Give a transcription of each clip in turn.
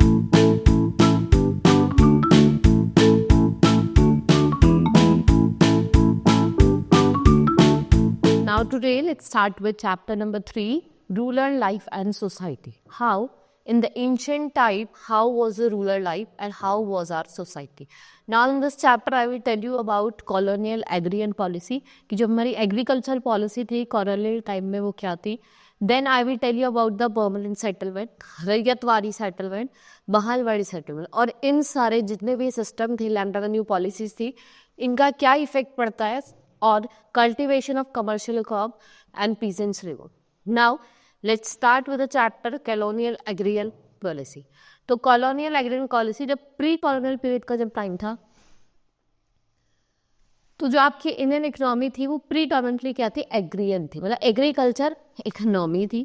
Now today let's start with chapter number 3, rural life and society. How in the ancient time, how was the rural life and how was our society? Now in this chapter I will tell you about colonial agrarian policy कि जो हमारी agricultural policy थी colonial time में वो क्या थी. Then I will tell you about the permanent settlement, ryotwari settlement, बहालवाड़ी settlement और इन सारे जितने भी सिस्टम थे लैंड रेवेन्यू पॉलिसीज थी इनका क्या इफेक्ट पड़ता है और cultivation of commercial crop and peasants revolt. Now let's start with the chapter colonial agrarian policy. तो colonial agrarian policy जब प्री कॉलोनियल पीरियड का जब टाइम था तो जो आपकी इंडियन इकोनॉमी थी वो प्रीडोमिनेटली क्या थी, एग्रियन थी, मतलब एग्रीकल्चर इकोनॉमी थी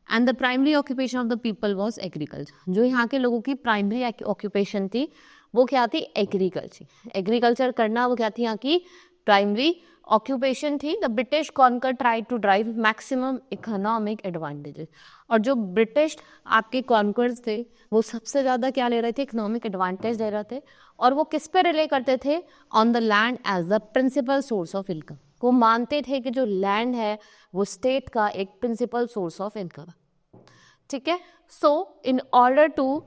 and the primary occupation of the people was agriculture. जो यहाँ के लोगों की प्राइमरी ऑक्यूपेशन थी वो क्या थी, एग्रीकल्चर. एग्रीकल्चर करना वो क्या थी, यहाँ की प्राइमरी ऑक्यूपेशन थी. The British conquer try to drive maximum economic advantages. और जो ब्रिटिश आपके कॉन्कर्स थे वो सबसे ज़्यादा क्या ले रहे थे, इकोनॉमिक एडवांटेज ले रहे थे. और वो किस पे रिले करते थे, on the land as the principal source of income. वो मानते थे कि जो लैंड है वो स्टेट का एक प्रिंसिपल सोर्स ऑफ इनकम है. ठीक है. So in order to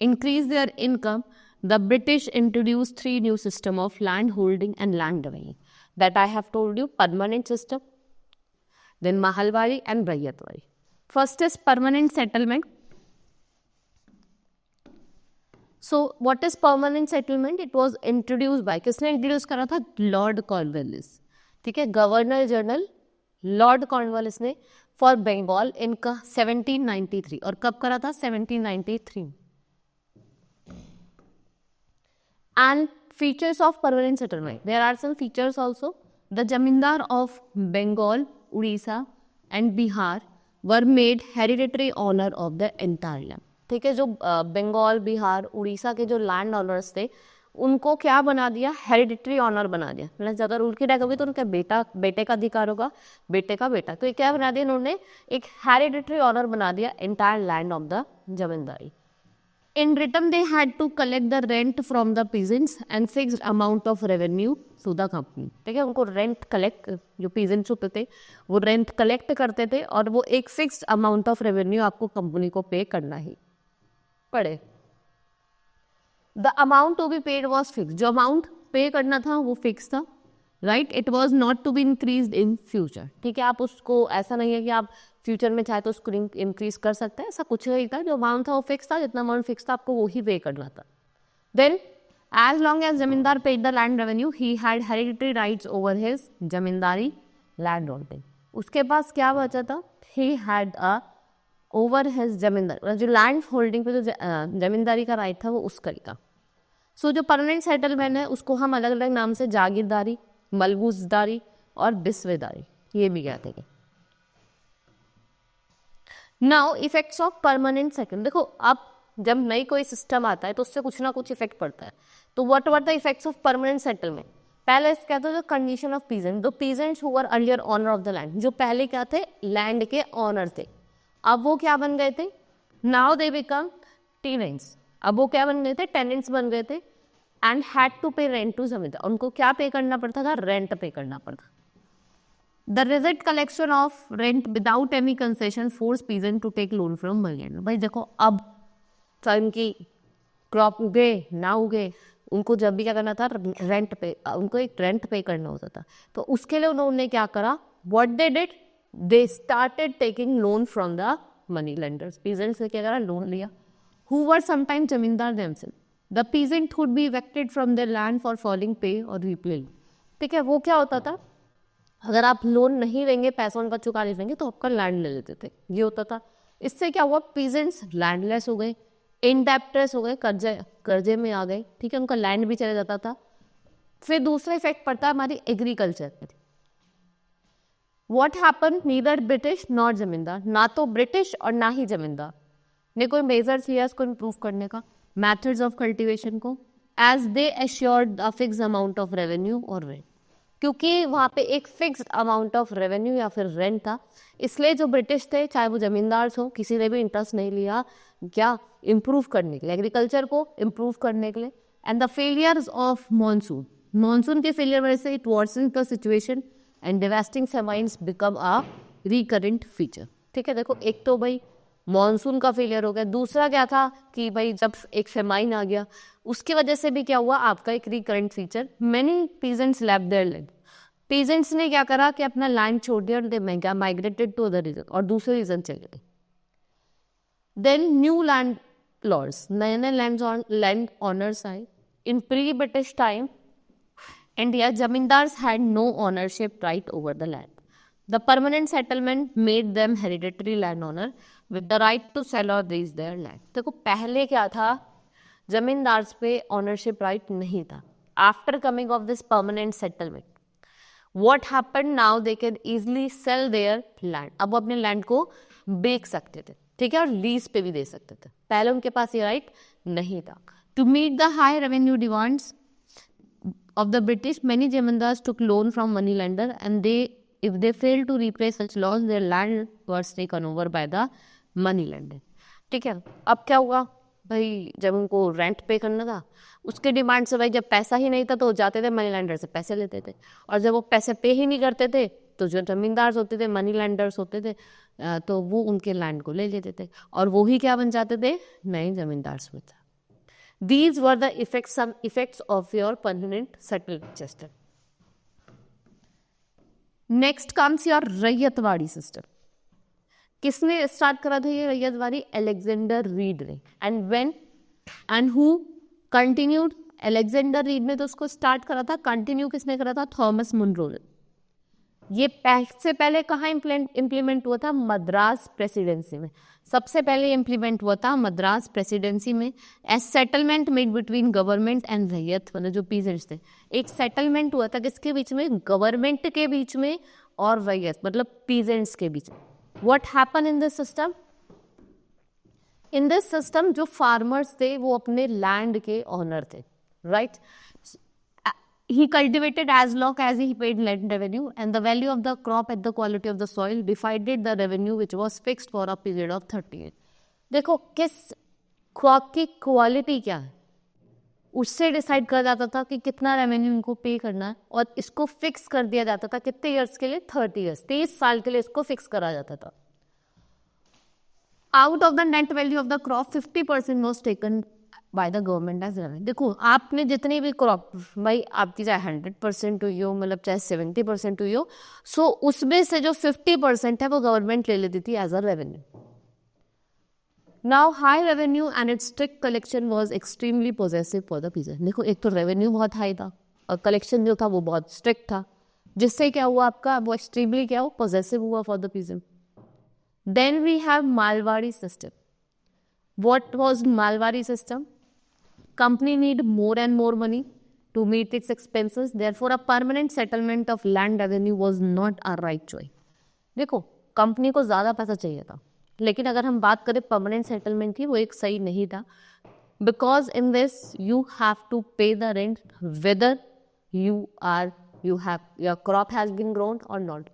increase their income the British introduced 3 new system of land holding and land revenue that I have told you, permanent system, then Mahalwari and Raiyatwari. First is permanent settlement. So what is permanent settlement? It was introduced by, किसने introduce करा था, Lord Cornwallis. ठीक है, governor general Lord Cornwallis ने for Bengal इनका 1793. और कब करा था, 1793. And features of permanent settlement. There are some features also. The Jamindar of Bengal, Odisha and Bihar were made hereditary owner of the entire land. ठीक है, जो बंगाल, बिहार, उड़ीसा के जो लैंड ओनर्स थे उनको क्या बना दिया, हेरिडिटरी ऑनर बना दिया. मतलब अगर उनकी डेथ होगी तो उनका बेटे का अधिकार होगा, बेटे का बेटा. तो ये क्या बना दिया उन्होंने, एक हेरिडिटरी ऑनर बना दिया entire land of the zamindari. In return, they had to collect the rent from the peasants and fixed amount of revenue to the company. ठीक है, उनको रेंट कलेक्ट, जो peasants होते थे वो रेंट कलेक्ट करते थे और वो एक फिक्स्ड अमाउंट ऑफ रेवेन्यू आपको कंपनी को पे करना ही पड़े. The amount to be paid was fix. जो अमाउंट पे करना था वो फिक्स था. Right, it was not to be increase in future. ठीक है, आप उसको ऐसा नहीं है कि आप फ्यूचर में चाहे तो उसको इंक्रीज कर सकते हैं, ऐसा कुछ नहीं था. जो अमाउंट था वो फिक्स था, जितना अमाउंट फिक्स था आपको वो ही पे करना था. देन एज लॉन्ग एज जमींदार paid the land revenue he had hereditary rights over his zamindari land holding. उसके पास क्या बचा था, he had a over his जमींदार, जो लैंड होल्डिंग पे जो जमींदारी का राइट था वो उसका ही था. सो जो परमानेंट सेटलमेंट है उसको हम अलग अलग नाम से जागीरदारी, मलबूसदारी और बिस्वेदारी ये भी कहते हैं. Now effects of permanent settlement. देखो, अब जब नई कोई सिस्टम आता है तो उससे कुछ ना कुछ इफेक्ट पड़ता है. तो what were the effects of permanent settlement. पहले क्या था, जो condition of peasant, the peasants who were earlier owner of the land, जो पहले क्या थे, लैंड के ऑनर थे, अब वो क्या बन गए थे, नाउ दे बिकम टेनेंट्स. अब वो क्या बन गए थे, टेनेंट्स बन गए थे. एंड हैड टू पे रेंट टू जमींदार. उनको क्या पे करना पड़ता था, रेंट पे करना पड़ता. The result collection of rent without any concession forced peasant to take loan from merchant. भाई देखो, अब उनकी क्रॉप उगे ना उगे, उनको जब भी क्या करना था, रेंट पे, उनको एक रेंट पे करना होता था. तो उसके लिए उन्होंने क्या करा, what they did, they started taking loan from the money lenders. peasants से क्या करा, लोन लिया, who were sometimes जमींदार themselves. The peasant would be evicted from their land for failing pay or repayment. ठीक है, वो क्या होता था, अगर आप लोन नहीं लेंगे, पैसा उनका चुका नहीं लेंगे तो आपका लैंड ले लेते थे, ये होता था. इससे क्या हुआ, पीजेंट्स लैंडलेस हो गए, इनडेप्टर्स हो गए, कर्जे में आ गए. ठीक है, उनका लैंड भी चला जाता था. फिर दूसरा इफेक्ट पड़ता है हमारी एग्रीकल्चर पे. What happen, neither British not जमींदार, ना तो ब्रिटिश और ना ही जमींदार ने कोई मेजर्स लिया इसको इम्प्रूव करने का, मेथड्स ऑफ कल्टीवेशन को, as they assured a fix amount of revenue और रेंट. क्योंकि वहाँ पे एक फिक्स्ड अमाउंट ऑफ रेवेन्यू या फिर रेंट था, इसलिए जो ब्रिटिश थे, चाहे वो जमींदार हो, किसी ने भी इंटरेस्ट नहीं लिया. क्या इम्प्रूव करने के लिए, एग्रीकल्चर को इम्प्रूव करने के लिए. And the failures of monsoon, monsoon के फेलियर वजह से it worsen the situation and devastating famines become a recurrent feature. ठीक है, देखो एक तो भाई मॉनसून का फेलियर हो गया, दूसरा क्या था कि भाई जब एक फेमाइन आ गया उसकी वजह से भी क्या हुआ आपका एक recurrent feature. Many peasants left their land, peasants ने क्या करा कि अपना लैंड छोड़ दिया, they migrated to other region और दूसरे रीजन चले गए. देन न्यू लैंड लॉर्ड्स, नए नए लैंड ऑनर्स आए. In pre British time India zamindars had no ownership right over the land. The permanent settlement made them hereditary landowner with the right to sell or lease their land. देखो पहले क्या था, जमींदार्स पे ownership right नहीं था. After coming of this permanent settlement what happened, now they can easily sell their land. अब वो अपने लैंड को बेच सकते थे, ठीक है, और लीज पे भी दे सकते थे. पहले उनके पास ये राइट नहीं था. To meet the high revenue demands of the British, many zamindars took loan from moneylender and if they failed to repay such loans, their land was taken over by the moneylender. ठीक है, अब क्या हुआ भाई, जब उनको rent पे करना था उसके डिमांड से भाई जब पैसा ही नहीं था तो जाते थे मनी लैंडर से पैसे लेते थे, और जब वो पैसे पे ही नहीं करते थे तो जो जमींदार होते थे, मनी लैंडर्स होते थे, तो वो उनके लैंड को ले लेते थे और वो ही क्या बन जाते थे, नए जमींदार में था. These were the some effects of your permanent settlement system. Next comes your ryotwari system. किसने स्टार्ट करा था ये रैयतवाड़ी? अलेक्जेंडर रीड ने. And when and who continued? Alexander read ने तो उसको स्टार्ट करा था, कंटिन्यू किसने करा था? थॉमस मुनरो ने. ये से पहले कहाँ इम्प्लीमेंट हुआ था? मद्रास प्रेसिडेंसी में. सबसे पहले इम्प्लीमेंट हुआ था मद्रास प्रेसिडेंसी में. As settlement made between government and ryot, मतलब जो पीजेंट्स थे. एक सेटलमेंट हुआ था किसके बीच में? गवर्नमेंट के बीच में और रैयत मतलब पीजेंट्स के बीच में. What happen in this system? In this system जो फार्मर्स थे वो अपने लैंड के ऑनर थे, right. He cultivated as long as he paid land revenue, and the value of the crop at the quality of the soil divided the revenue which was fixed for a period of 30 years. देखो किस crop की quality क्या है उससे decide कर जाता था कि कितना रेवेन्यू इनको पे करना है, और इसको फिक्स कर दिया जाता था कितने ईयर्स के लिए? 30 ईयर्स, 23 साल के लिए इसको फिक्स करा जाता था. Out of the net value of the crop 50% was taken by the government as revenue. देखो आपने जितनी भी क्रॉप भाई आपकी चाहे 100% हुई हो, मतलब चाहे 70% हुई हो, सो उसमें से जो 50% है वो गवर्नमेंट ले लेती थी as a revenue. Now high revenue and its strict collection was extremely positive for the peasant. देखो एक तो रेवेन्यू बहुत हाई था और कलेक्शन जो था वो बहुत स्ट्रिक्ट था, जिससे क्या हुआ आपका, वो एक्सट्रीमली क्या हुआ, पॉजिटिव हुआ for the peasant. Then we have Mahalwari system. What was Mahalwari system? Company need more and more money to meet its expenses. Therefore, a permanent settlement of land revenue was not a right choice. देखो company को ज़्यादा पैसा चाहिए था, लेकिन अगर हम बात करें परमानेंट सेटलमेंट की, वो एक सही नहीं था. Because in this you have to pay the rent whether you have your crop has been grown or not.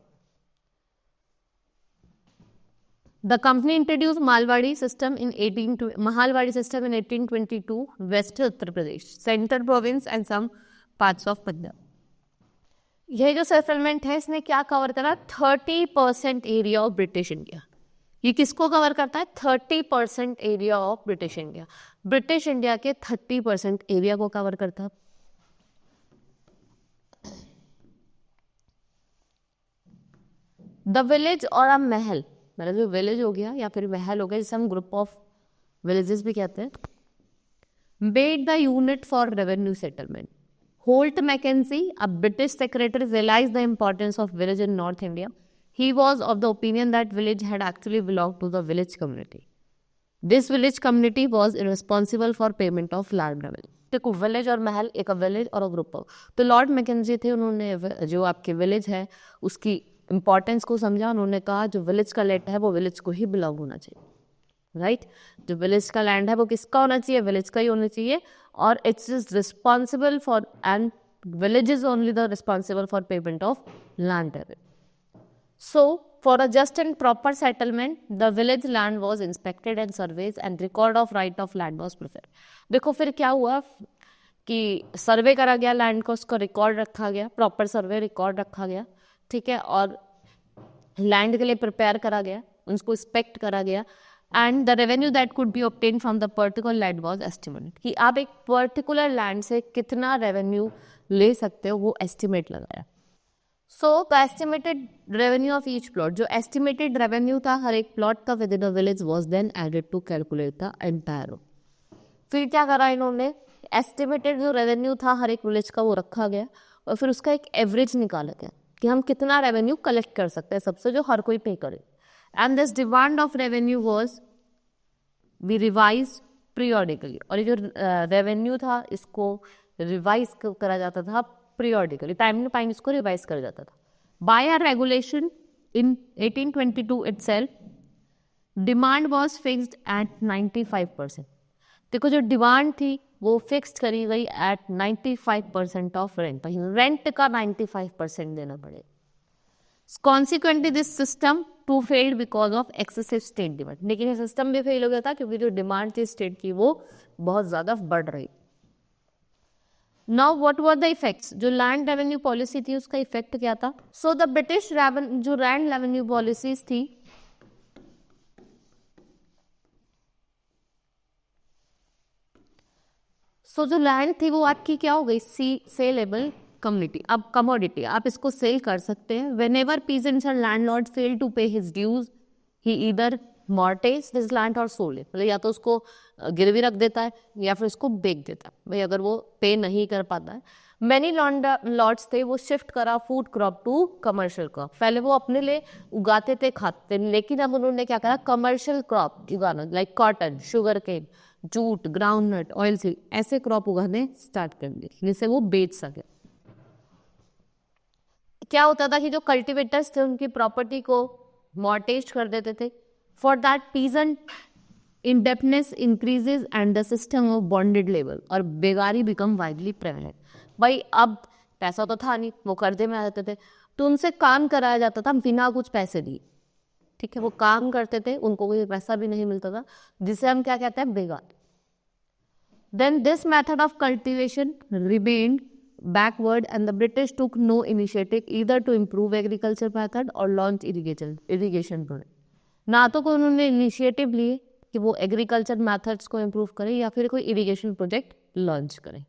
The company introduced Malwadi system in 1822, West Uttar Pradesh, Central Province and some parts of Punjab. यह जो settlement है इसने क्या cover करा? 30% area of British India. ये किसको cover करता है? 30% area of British India. British India के 30% एरिया को कवर करता है. द विलेज और अ महल, मतलब जो विलेज हो गया या फिर महल हो गया, जिसे हम ग्रुप ऑफ विलेजेस भी कहते हैं. Made the unit for revenue settlement. Holt Mackenzie, a British secretary, realized the importance of village in North India. He was of the opinion that village had actually belonged to the village community. This village community was responsible for payment of land revenue. देखो village और महल, एक village और group of. तो Lord McKenzie थे, उन्होंने जो आपके village है उसकी इंपॉर्टेंस को समझा. उन्होंने कहा जो विलेज का लैंड है वो विलेज को ही बिलोंग होना चाहिए, राइट. जो विलेज का लैंड है वो किसका होना चाहिए? विलेज का ही होना चाहिए. और it's is responsible for, and village is only the responsible for payment of land revenue. So for a just and proper settlement, the village land was inspected and surveys and record of right of land was prepared. देखो फिर क्या हुआ कि सर्वे करा गया land को, उसको record रखा गया, प्रॉपर सर्वे रिकॉर्ड रखा गया, ठीक है, और लैंड के लिए प्रिपेयर करा गया, उसको इंस्पेक्ट करा गया, and the revenue that could be obtain from the particular land was estimated, कि आप एक पर्टिकुलर लैंड से कितना रेवेन्यू ले सकते हो वो एस्टिमेट लगाया. So the estimated revenue of each plot, जो एस्टिमेटेड रेवेन्यू था हर एक प्लॉट का within a village was then added to calculate the entire. फिर क्या करा इन्होंने, एस्टिमेटेड जो रेवेन्यू था हर एक विलेज का वो रखा गया और फिर उसका एक एवरेज निकाला गया कि हम कितना रेवेन्यू कलेक्ट कर सकते हैं सबसे, जो हर कोई पे करे. And this demand of revenue was be revise periodically, और ये जो रेवेन्यू था इसको रिवाइज करा जाता था पीरियडिकली, टाइम टू टाइम इसको रिवाइज करा जाता था. By a regulation in 1822 itself, demand was fixed at 95%. देखो जो डिमांड थी वो फिक्स्ड करी गई एट 95% ऑफ रेंट, रेंट का 95% देना पड़ेगा. Consequently this system too failed because of excessive state demand, लेकिन ये सिस्टम भी फेल हो गया था क्योंकि जो डिमांड थी स्टेट की वो बहुत ज्यादा बढ़ रही. Now what were the effects, जो लैंड रेवेन्यू पॉलिसी थी उसका इफेक्ट क्या था. सो द ब्रिटिश जो लैंड रेवेन्यू पॉलिसीज थी, सो जो लैंड थी वो आपकी क्या हो गई, सेलेबल कम्युनिटी, अब कमोडिटी, आप इसको सेल कर सकते हैं. Whenever peasants and landlord fail to pay his dues, he either mortgage this land or sold it, मतलब या तो उसको गिरवी रख देता है या फिर उसको बेच देता है, भाई अगर वो पे नहीं कर पाता है. मैनी लॉर्ड्स थे वो शिफ्ट करा food crop to commercial crop. पहले वो अपने लिए उगाते थे खाते थे, लेकिन अब उन्होंने क्या करा, कमर्शियल क्रॉप उगाना, like cotton, sugar cane, jute, groundnut, oil seed, ऐसे क्रॉप उगाने स्टार्ट कर दिए जिससे वो बेच सके. क्या होता था कि जो कल्टीवेटर्स थे उनकी प्रॉपर्टी को मॉर्टेज कर देते थे. For that peasant indebtedness increases and the system of bonded labour और बेगारी बिकम वाइडली प्रेवलेंट. भाई अब पैसा तो था नहीं, वो कर्जे में आ जाते थे, तो उनसे काम कराया जाता था बिना कुछ पैसे दिए, ठीक है, वो काम करते थे, उनको कोई पैसा भी नहीं मिलता था, जिसे हम क्या कहते हैं, बेगार. Then this method of cultivation remained backward and the British took no initiative either to improve agriculture method or launch irrigation project. ना तो कोई उन्होंने इनिशिएटिव लिए कि वो एग्रीकल्चर मेथड्स को इम्प्रूव करें या फिर कोई इरिगेशन प्रोजेक्ट लॉन्च करें.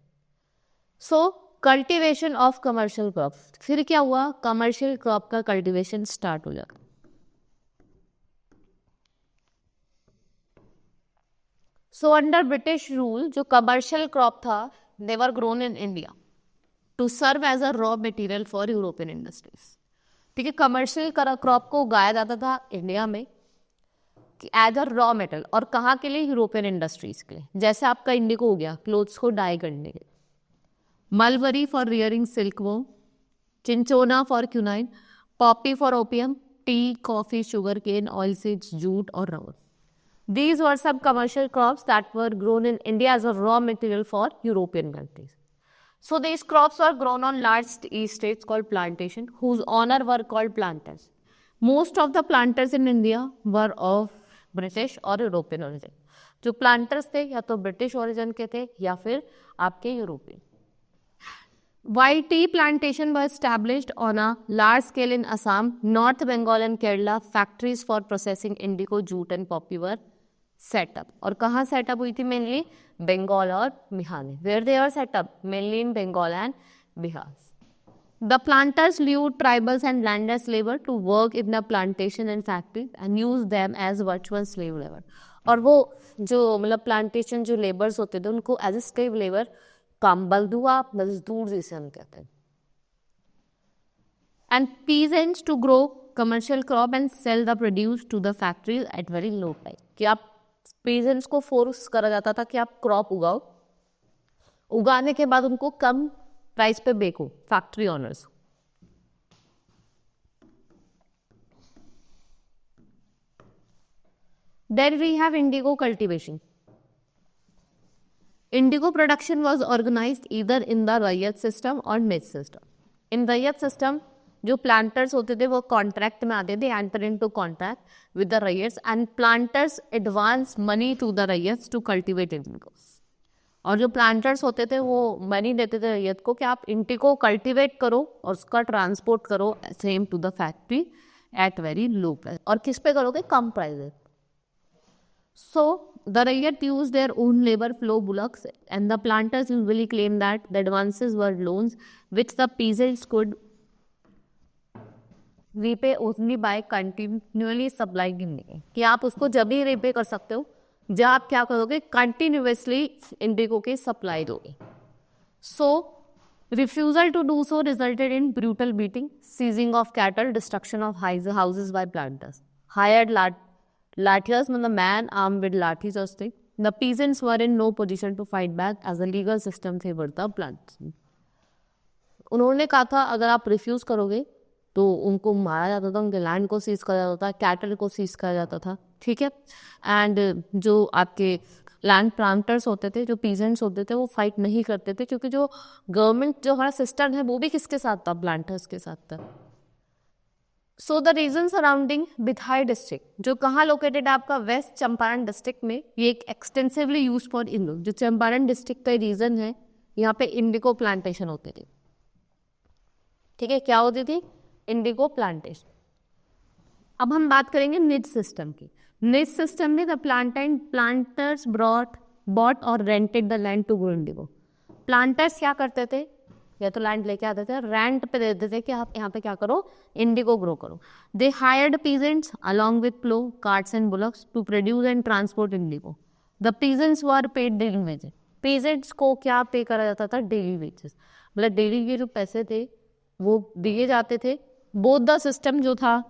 So cultivation of commercial crop, फिर क्या हुआ, कमर्शियल क्रॉप का कल्टीवेशन स्टार्ट हो जाता. सो अंडर ब्रिटिश रूल जो कमर्शियल क्रॉप था they were grown in India to serve as a raw material for European industries. ठीक है, कमर्शियल क्रॉप को उगाया जाता था इंडिया में एज अ रॉ मेटेरियल, और कहाँ के लिए, यूरोपियन इंडस्ट्रीज के लिए. जैसे आपका इंडिगो हो गया क्लोथ्स को डाई करने के लिए, mulberry for rearing silk worm, cinchona for quinine, poppy for opium, tea, coffee, sugarcane, oilseeds, jute और rubber. These were some commercial crops that were grown in India as a raw material for European countries. So these crops were grown on large estates called plantation, whose owner were called planters. Most of the planters in India were of British or European origin. जो planters थे या तो British origin के थे या फिर आपके European. While tea plantation were established on a large scale in Assam, North Bengal and Kerala, factories for processing indigo, jute and poppy were setup. और कहाँ सेटअप हुई थी, मेनली बंगाल और बिहार में. Where they are set up, mainly in Bengal and Bihar. The planters lured tribals and landless labour to work in the plantation and factory and use them as virtual slave labour. और वो जो मतलब प्लांटेशन जो labours होते थे उनको एज ए स्लेव लेबर, काम बलदुआ मजदूर जिसे हम कहते हैं. And peasants to grow commercial crop and sell the produce to the factories at very low price. कि आप पेजेंट्स को फोर्स करा जाता था कि आप क्रॉप उगाओ, उगाने के बाद उनको कम प्राइस पे बेचो factory owners. Then we have indigo cultivation. Indigo production was organised either in the ryot system और मिज सिस्टम. इन रैयत सिस्टम जो प्लांटर्स होते थे वो कॉन्ट्रैक्ट में आते थे, enter into contract with the ryots and planters advance money to the ryots to cultivate indigo. और जो प्लांटर्स होते थे वो मनी देते थे रैयत को कि आप इंडिगो कल्टिवेट करो और उसका ट्रांसपोर्ट करो same to the factory at very low price. और किस पे करोगे? कम price. So the Rayyat used their own labor flow bullocks, and the planters usually claim that the advances were loans which the peasants could repay only by continually supplying Indigo। कि आप उसको जब भी repay कर सकते हो जब आप क्या करोगे? continuously इंडिगो की सप्लाई दोगे। So refusal to do so resulted in brutal beating, seizing of cattle, destruction of houses by planters, hired Lathias, मतलब man armed with lathis or stick. The peasants were in no position to fight back as the legal system favored the planters। उन्होंने कहा था अगर आप refuse करोगे तो उनको मारा जाता था, उनके लैंड को सीज करा जाता था, कैटल को सीज करा जाता था, ठीक है। एंड जो आपके लैंड प्लांटर्स होते थे, जो पीजेंट्स होते थे, वो फाइट नहीं करते थे क्योंकि जो गवर्नमेंट जो हमारा सिस्टम है वो भी किसके साथ था? प्लांटर्स के साथ था। So the region surrounding Bettiah district, जो कहाँ लोकेटेड है? आपका वेस्ट चंपारण डिस्ट्रिक्ट में। ये एक एक्सटेंसिवली यूज फॉर इंडिगो। जो चंपारण डिस्ट्रिक्ट का रीजन है यहाँ पे इंडिगो प्लांटेशन होते थे, ठीक है। क्या होती थी? Indigo plantation. अब हम बात करेंगे निज सिस्टम की। निज सिस्टम में द प्लांटर्स बॉट और rented the land to grow indigo. Planters क्या करते थे? या तो लैंड लेके आते थे, रेंट पे देते थे कि आप यहाँ पे क्या करो? इंडिगो ग्रो करो। They hired peasants along with plough carts and bullocks to produce and transport indigo. The peasants were paid daily wages. Peasants को क्या पे करा जाता था? Daily wages. मतलब डेली के जो पैसे थे वो दिए जाते थे। बोथ द सिस्टम जो था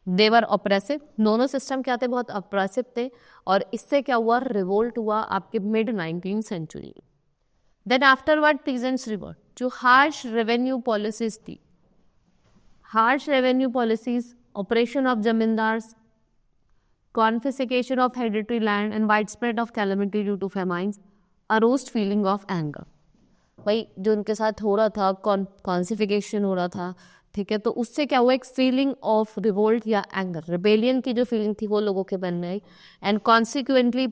देवर ऑपरेसिव। दोनों सिस्टम क्या थे? बहुत ऑपरेसिव थे। और इससे क्या हुआ? रिवोल्ट हुआ आपके mid 19th century. Then afterward peasants revolt। जो हार्श रेवेन्यू पॉलिसीज थी, harsh revenue policies, oppression of zamindars, confiscation of hereditary land and wide spread of calamity due to famines, aroused feeling of anger. भाई जो उनके साथ हो रहा था, कॉन्सिफिकेशन हो रहा था, ठीक है, तो उससे क्या हुआ? एक फीलिंग ऑफ रिवोल्ट या एंगर, रिबेलियन की जो फीलिंग थी वो लोगों के मन में आई। And consequently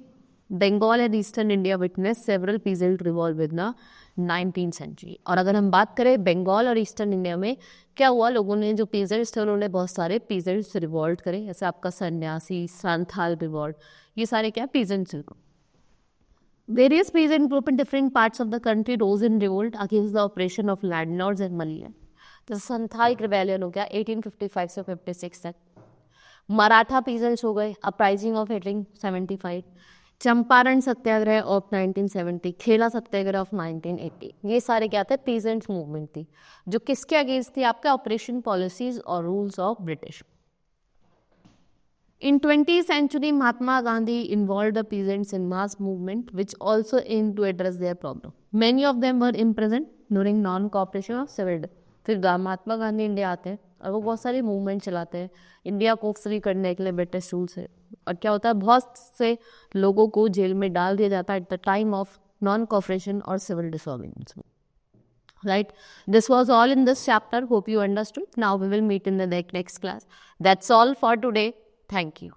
Bengal and eastern India witness several peasant revolt with the 19th century. और अगर हम बात करें बंगाल और ईस्टर्न इंडिया में क्या हुआ? लोगों ने जो पीजेंट्स थे उन्होंने बहुत सारे पीजेंट्स रिवॉल्ट करे, जैसे आपका सन्यासी, संथाल रिवॉल्ट, ये सारे क्या? Peasants. Various peasant group in different parts of the country rose in revolt against the oppression of landlords and moneyland। तो संथाल रिबेलियन हो गया 1855 से 56 तक। मराठा पीजेंट्स हो गए, uprising of 1875। Champaran Satyagraha of 1970, खेला सत्याग्रह ऑफ 1980। ये सारे क्या थे? पीजेंट्स मूवमेंट थी जो किसके अगेंस्ट थी? आपके ऑपरेशन पॉलिसीज और rules of British. In 20th century, Mahatma Gandhi involved the peasants in mass movement, which also aimed to address their problem. Many of them were imprisoned during non-cooperation of civil war। फिर Mahatma Gandhi India आते हैं और वो बहुत सारे movement चलाते हैं India को फ्री करने के लिए ब्रिटिश रूल से। और क्या होता है? बहुत से लोगों को जेल में डाल दिया जाता है at the time of non cooperation और civil disorders. Right, this was all in this chapter. Hope you understood. Now we will meet in the next class. That's all for today. Thank you.